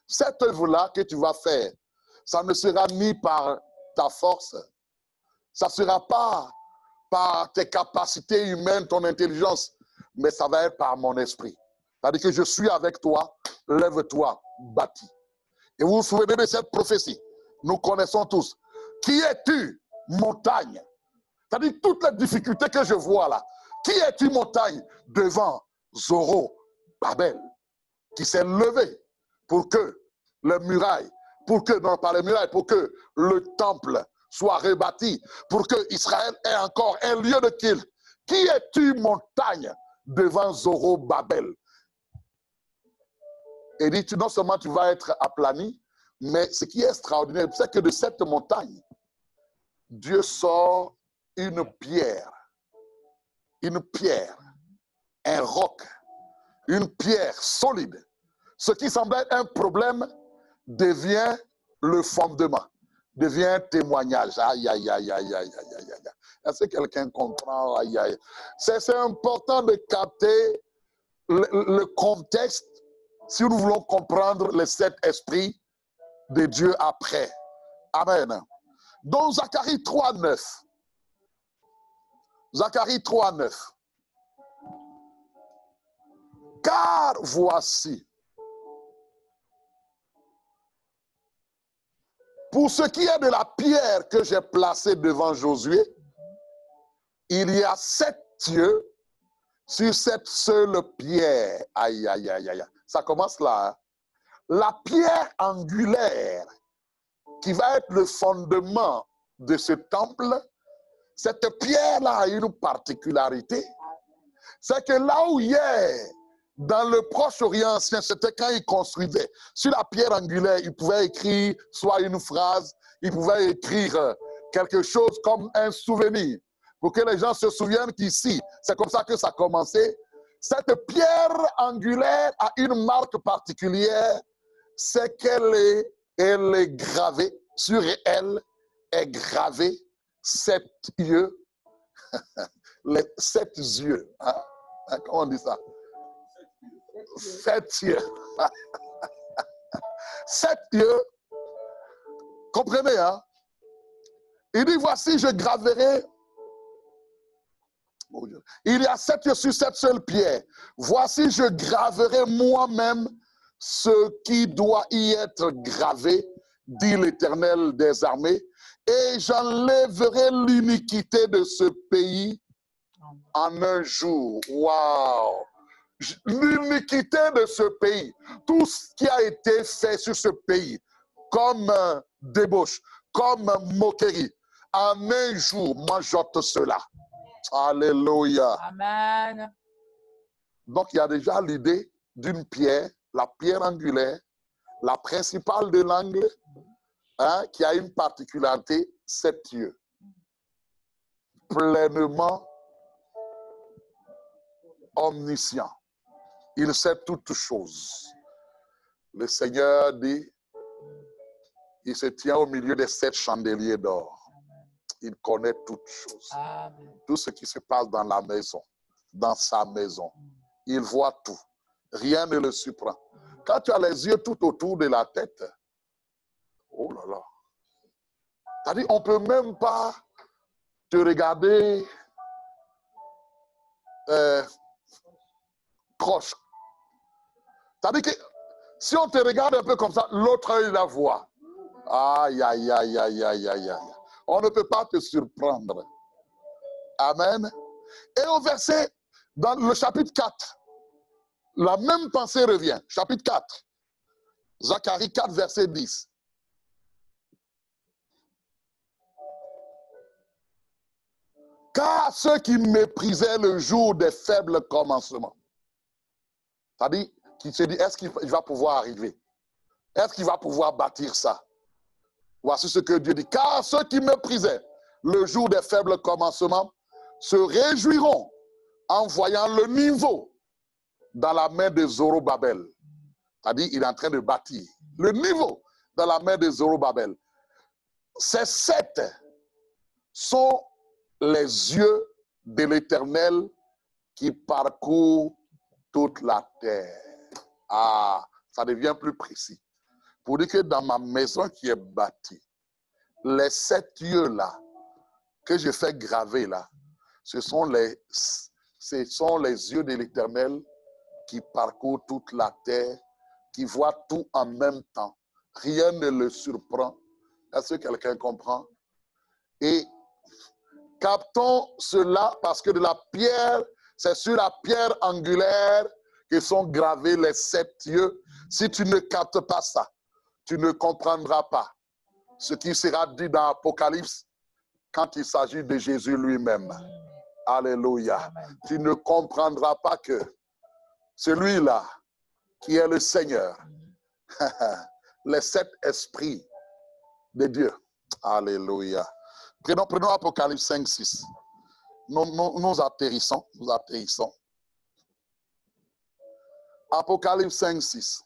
Cette œuvre-là que tu vas faire, ça ne sera ni par ta force, ça ne sera pas par tes capacités humaines, ton intelligence, mais ça va être par mon esprit. C'est-à-dire que je suis avec toi, lève-toi, bâtis. Et vous vous souvenez de cette prophétie, nous connaissons tous. Qui es-tu, montagne? C'est-à-dire toutes les difficultés que je vois là. Qui es-tu, montagne, devant Zorobabel, qui s'est levé pour que les murailles, pour que le temple soit rebâti, pour que Israël ait encore un lieu de culte. Qui es-tu, montagne, devant Zorobabel? Et dit, non seulement tu vas être aplani, mais ce qui est extraordinaire, c'est que de cette montagne, Dieu sort une pierre, un roc, une pierre solide. Ce qui semblait être un problème devient le fondement, devient un témoignage. Aïe, aïe, aïe, aïe, aïe, aïe, aïe, aïe. Est-ce que quelqu'un comprend? Aïe, aïe. C'est important de capter le contexte si nous voulons comprendre les 7 esprits de Dieu après. Amen. Donc Zacharie 3:9. Zacharie 3:9. Car voici, pour ce qui est de la pierre que j'ai placée devant Josué, il y a 7 yeux sur cette seule pierre. Aïe, aïe, aïe, aïe. Ça commence là. Hein? La pierre angulaire qui va être le fondement de ce temple, cette pierre-là a une particularité. C'est que là où hier, dans le Proche-Orient ancien, c'était quand ils construisaient. Sur la pierre angulaire, ils pouvaient écrire soit une phrase, ils pouvaient écrire quelque chose comme un souvenir. Pour que les gens se souviennent qu'ici, c'est comme ça que ça a commencé. Cette pierre angulaire a une marque particulière, c'est qu'elle est gravée, sur elle est gravé 7 yeux, les 7 yeux. Hein? Comment on dit ça? 7 yeux. 7 yeux. Comprenez, hein? Il dit, voici, je graverai. Il y a 7 yeux sur cette seule pierre. Voici, je graverai moi-même ce qui doit y être gravé, dit l'Éternel des armées, et j'enlèverai l'iniquité de ce pays en un jour. Waouh! L'iniquité de ce pays, tout ce qui a été fait sur ce pays, comme débauche, comme moquerie, en un jour, moi j'ôte cela. Alléluia. Amen. Donc il y a déjà l'idée d'une pierre, la pierre angulaire, la principale de l'angle, hein, qui a une particularité, 7 yeux. Pleinement omniscient. Il sait toutes choses. Le Seigneur dit, Il se tient au milieu des 7 chandeliers d'or. Il connaît toutes choses. Amen. Tout ce qui se passe dans la maison, dans sa maison. Il voit tout. Rien ne le surprend. Quand tu as les yeux tout autour de la tête, oh là là. C'est-à-dire, on ne peut même pas te regarder proche. C'est-à-dire que si on te regarde un peu comme ça, l'autre œil la voit. Aïe, aïe, aïe, aïe, aïe, aïe, aïe. On ne peut pas te surprendre. Amen. Et au verset, dans le chapitre 4, la même pensée revient. Chapitre 4. Zacharie 4, verset 10. Car ceux qui méprisaient le jour des faibles commencements. C'est-à-dire, qui se dit, est-ce qu'il va pouvoir arriver? Est-ce qu'il va pouvoir bâtir ça? Voici ce que Dieu dit. Car ceux qui méprisaient le jour des faibles commencements se réjouiront en voyant le niveau dans la main de Zorobabel. C'est-à-dire, il est en train de bâtir. Le niveau dans la main de Zorobabel. Ces 7 sont les yeux de l'Éternel qui parcourent toute la terre. Ah, ça devient plus précis. Pour dire que dans ma maison qui est bâtie, les 7 yeux-là que je fais graver là, ce sont les yeux de l'Éternel qui parcourent toute la terre, qui voient tout en même temps. Rien ne le surprend. Est-ce que quelqu'un comprend? Et captons cela parce que de la pierre, c'est sur la pierre angulaire que sont gravés les 7 yeux. Si tu ne captes pas ça, tu ne comprendras pas ce qui sera dit dans Apocalypse quand il s'agit de Jésus lui-même. Alléluia. Tu ne comprendras pas que celui-là qui est le Seigneur, les 7 esprits de Dieu. Alléluia. Prenons Apocalypse 5, 6. Nous atterrissons. Apocalypse 5, 6.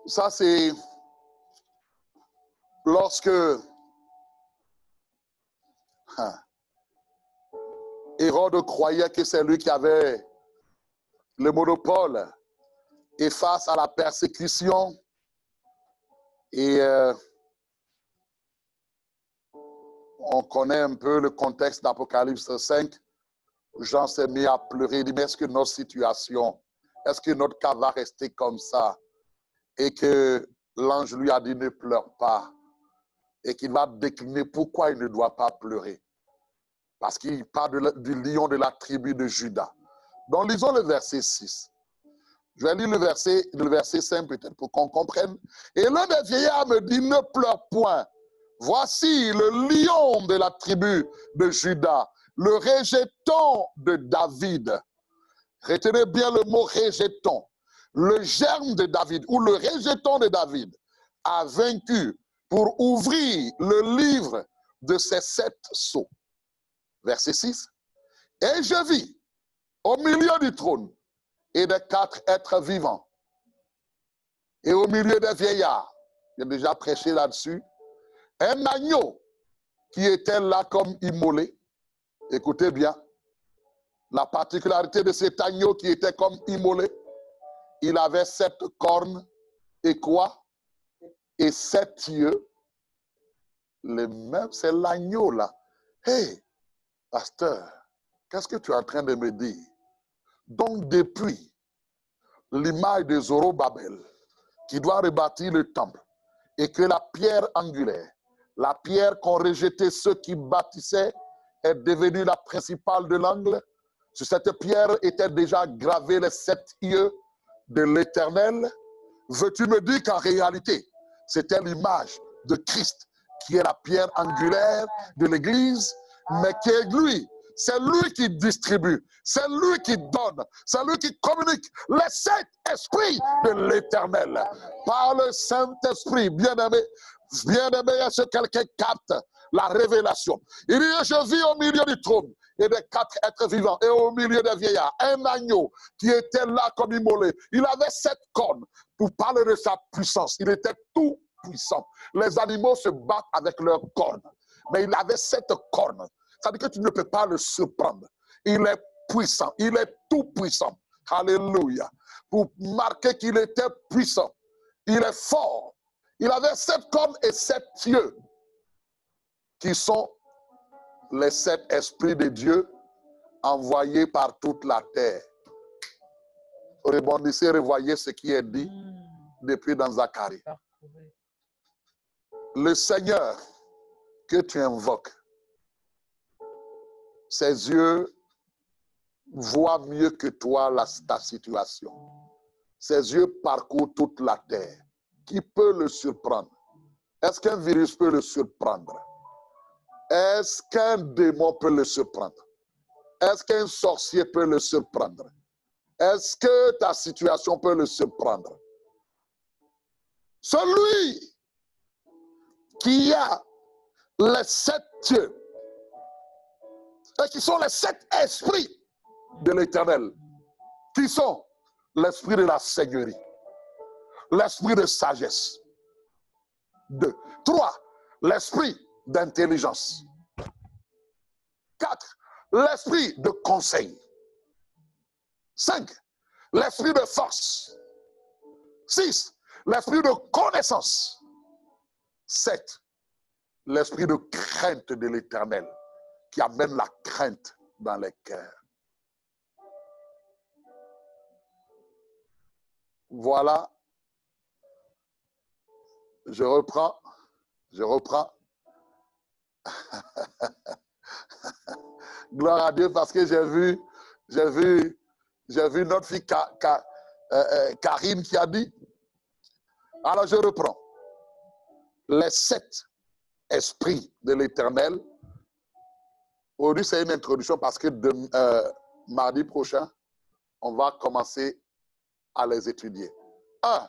Ça, c'est lorsque Hérode croyait que c'est lui qui avait le monopole et face à la persécution et on connaît un peu le contexte d'Apocalypse 5. Jean s'est mis à pleurer. Il dit, mais est-ce que notre situation, est-ce que notre cas va rester comme ça? Et que l'ange lui a dit, ne pleure pas. Et qu'il va décliner pourquoi il ne doit pas pleurer. Parce qu'il parle du lion de la tribu de Juda. Donc, lisons le verset 6. Je vais lire le verset 5 peut-être pour qu'on comprenne. Et l'un des vieillards me dit, ne pleure point. Voici le lion de la tribu de Juda, le rejeton de David. Retenez bien le mot rejeton. Le germe de David ou le rejeton de David a vaincu pour ouvrir le livre de ces 7 sceaux. Verset 6. Et je vis au milieu du trône et des 4 êtres vivants et au milieu des vieillards, j'ai déjà prêché là-dessus, un agneau qui était là comme immolé. Écoutez bien, la particularité de cet agneau qui était comme immolé, il avait 7 cornes et quoi? Et 7 yeux. Les mêmes, c'est l'agneau là. Hey, pasteur, qu'est-ce que tu es en train de me dire? Donc depuis l'image de Zorobabel, qui doit rebâtir le temple, et que la pierre angulaire, la pierre qu'ont rejeté ceux qui bâtissaient, est devenue la principale de l'angle. Sur cette pierre étaient déjà gravés les 7 yeux de l'Éternel. Veux-tu me dire qu'en réalité, c'était l'image de Christ qui est la pierre angulaire de l'Église, mais qui est lui. C'est lui qui distribue, c'est lui qui donne, c'est lui qui communique les 7 esprits de l'Éternel. Par le Saint-Esprit, bien-aimé, est-ce que quelqu'un capte la révélation? Il dit, je vis au milieu du trône et des 4 êtres vivants et au milieu des vieillards, un agneau qui était là comme immolé. Il avait 7 cornes pour parler de sa puissance. Il était tout puissant. Les animaux se battent avec leurs cornes. Mais il avait 7 cornes. Ça veut dire que tu ne peux pas le surprendre. Il est puissant. Il est tout puissant. Alléluia. Pour marquer qu'il était puissant. Il est fort. Il avait 7 cornes et 7 yeux. Qui sont les 7 esprits de Dieu envoyés par toute la terre. Rebondissez, revoyez ce qui est dit depuis dans Zacharie. Le Seigneur que tu invoques, ses yeux voient mieux que toi ta situation. Ses yeux parcourent toute la terre. Qui peut le surprendre? Est-ce qu'un virus peut le surprendre? Est-ce qu'un démon peut le surprendre? Est-ce qu'un sorcier peut le surprendre? Est-ce que ta situation peut le surprendre? Celui qui a les 7 yeux, et qui sont les 7 esprits de l'Éternel, qui sont l'esprit de la seigneurie, l'esprit de sagesse. 2. 3. L'esprit d'intelligence. 4. L'esprit de conseil. 5. L'esprit de force. 6. L'esprit de connaissance. 7. L'esprit de crainte de l'Éternel, qui amène la crainte dans les cœurs. Voilà. Je reprends. Gloire à Dieu, parce que j'ai vu notre fille Karine qui a dit. Alors je reprends. Les 7 esprits de l'Éternel. Aujourd'hui, c'est une introduction parce que mardi prochain, on va commencer à les étudier. 1.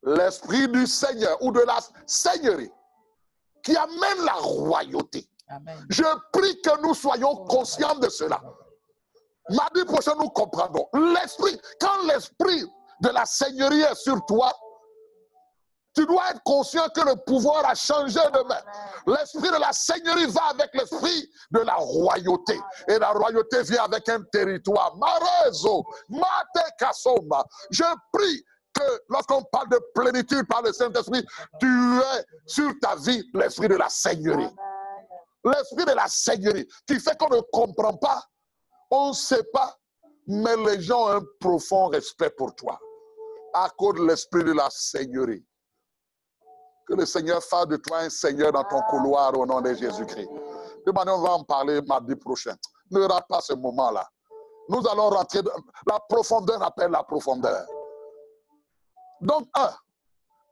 L'esprit du Seigneur ou de la seigneurie qui amène la royauté. Amen. Je prie que nous soyons conscients de cela. Mardi prochain, nous comprendrons. Quand l'esprit de la seigneurie est sur toi, tu dois être conscient que le pouvoir a changé de main. L'esprit de la seigneurie va avec l'esprit de la royauté. Et la royauté vient avec un territoire. Marezo, Mate Kasoma. Je prie que lorsqu'on parle de plénitude par le Saint-Esprit, tu es sur ta vie l'esprit de la seigneurie. L'esprit de la seigneurie qui fait qu'on ne comprend pas, on ne sait pas, mais les gens ont un profond respect pour toi. À cause de l'esprit de la seigneurie. Que le Seigneur fasse de toi un Seigneur dans ton couloir au nom de Jésus-Christ. De manière, on va en parler mardi prochain. Ne rate pas ce moment-là. Nous allons rentrer dans la profondeur, appelle la profondeur. Donc, 1,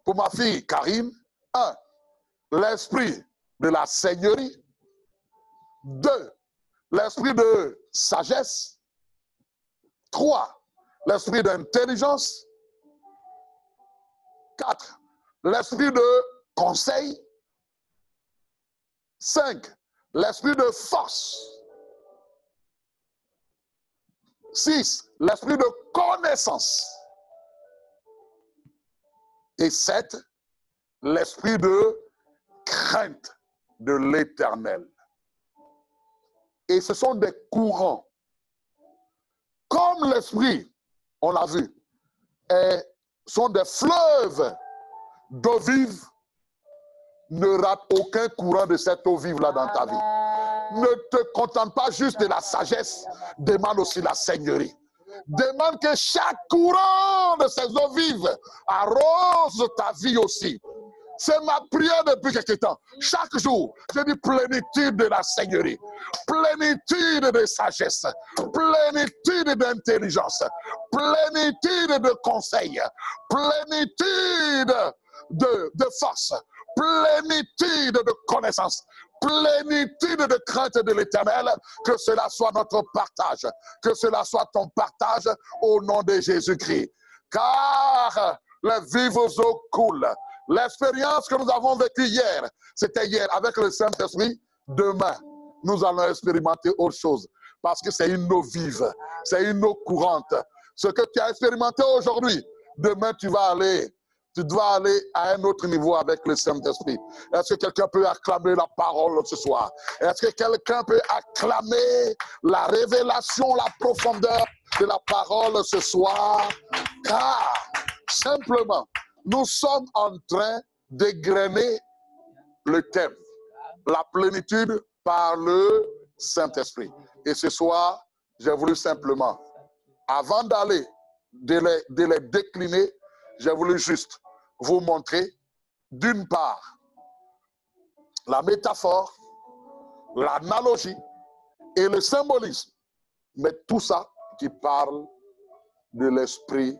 pour ma fille Karine, 1, l'esprit de la seigneurie. 2, l'esprit de sagesse. 3, l'esprit d'intelligence. 4, l'esprit de conseil. 5, l'esprit de force. 6, l'esprit de connaissance. Et 7, l'esprit de crainte de l'Éternel. Et ce sont des courants. Comme l'esprit, on l'a vu, sont des fleuves d'eau vive, ne rate aucun courant de cette eau vive-là dans ta vie. Ne te contente pas juste de la sagesse, demande aussi la seigneurie. Demande que chaque courant de ces eaux vives arrose ta vie aussi. C'est ma prière depuis quelque temps. Chaque jour, je dis plénitude de la seigneurie, plénitude de sagesse, plénitude d'intelligence, plénitude de conseil, plénitude de force, plénitude de connaissance, plénitude de crainte de l'Éternel. Que cela soit notre partage, que cela soit ton partage au nom de Jésus-Christ. Car les vives eaux coulent. L'expérience que nous avons vécue hier, c'était hier avec le Saint-Esprit. Demain, nous allons expérimenter autre chose. Parce que c'est une eau vive, c'est une eau courante. Ce que tu as expérimenté aujourd'hui, demain tu vas aller Tu dois aller à un autre niveau avec le Saint-Esprit. Est-ce que quelqu'un peut acclamer la parole ce soir? Est-ce que quelqu'un peut acclamer la révélation, la profondeur de la parole ce soir? Car, simplement, nous sommes en train d'égrener le thème, la plénitude par le Saint-Esprit. Et ce soir, j'ai voulu simplement, avant d'aller de les décliner, j'ai voulu juste vous montrer, d'une part, la métaphore, l'analogie et le symbolisme, mais tout ça qui parle de l'Esprit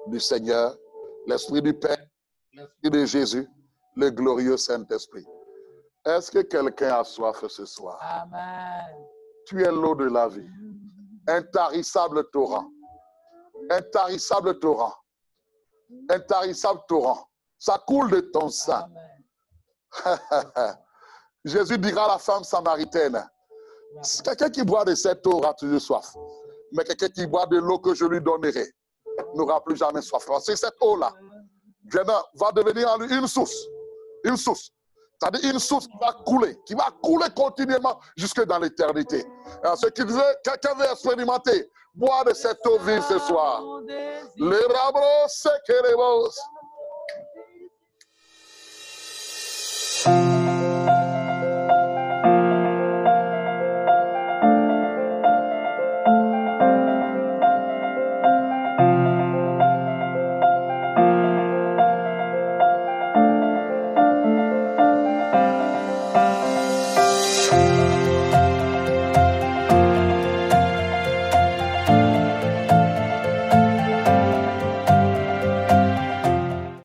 du Seigneur, l'Esprit du Père, l'Esprit de Jésus, le glorieux Saint-Esprit. Est-ce que quelqu'un a soif ce soir? Amen. Tu es l'eau de la vie, intarissable torrent, intarissable torrent, intarissable torrent. Ça coule de ton sang. Jésus dira à la femme samaritaine, quelqu'un qui boit de cette eau aura toujours soif. Mais quelqu'un qui boit de l'eau que je lui donnerai n'aura plus jamais soif. C'est cette eau-là va devenir en lui une source. Une source. C'est-à-dire une source qui va couler continuellement jusque dans l'éternité. Alors, ce qui veut, quelqu'un veut expérimenter, boire de cette eau vive ce soir. Les rabros, c'est que les bos.